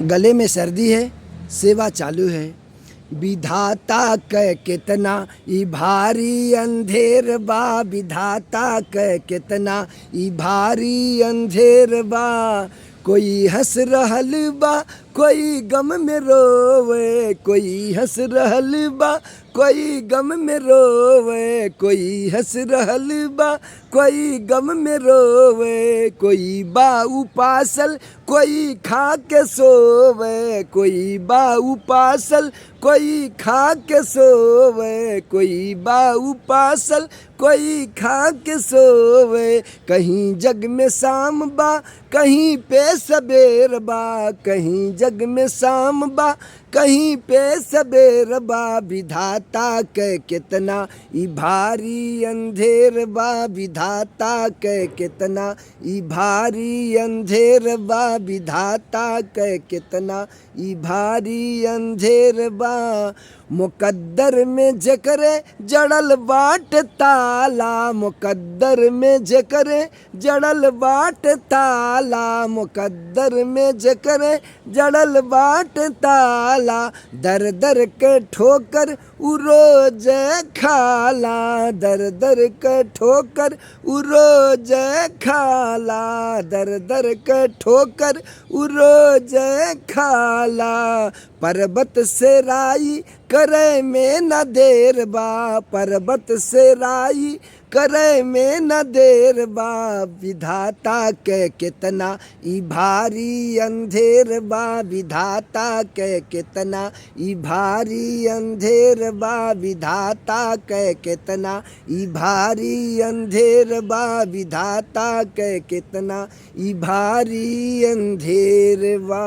गले में सर्दी है, सेवा चालू है। विधाता क कितना ई भारी अंधेर बा, विधाता क कितना ई भारी अंधेर बा। कोई हंस रहल बा, कोई गम में रोवे, कोई हंस रहल बा, कोई गम में रोवे, कोई हंस रहल बा, कोई गम में रोवे। कोई बा उपासल, कोई खा के सोवे, कोई बा उपासल, कोई खा के सोवे, कोई बा उपासल, कोई खा के सोवे। कहीं जग में शाम बा, कहीं पे सबेर बा, कहीं जग में शाम बा, कहीं पे सबेर बा। विधाता क कितना ई भारी अंधेर बा, विधाता क कितना ई भारी अंधेर बा, विधाता क कितना ई भारी अंधेर बा। मुकद्दर में जकरे जड़ल बाट ताला, मुकद्दर में जकरे जड़ल बाट ताला, मुकद्दर में जकरे जड़ल बाट ताला। दर दर के ठोकर उ रोज खाला, दर दर के ठोकर उ रोज खाला, दर दर के ठोकर उ रोज खाला। पर्वत से राई करे में न देर बा, पर्वत से राई करे में न देर बा। विधाता क कितना ई भारी अंधेर बा, विधाता क कितना ई भारी अंधेर बा, विधाता क कितना ई भारी अंधेर बा, विधाता क कितना ई भारी अंधेर बा।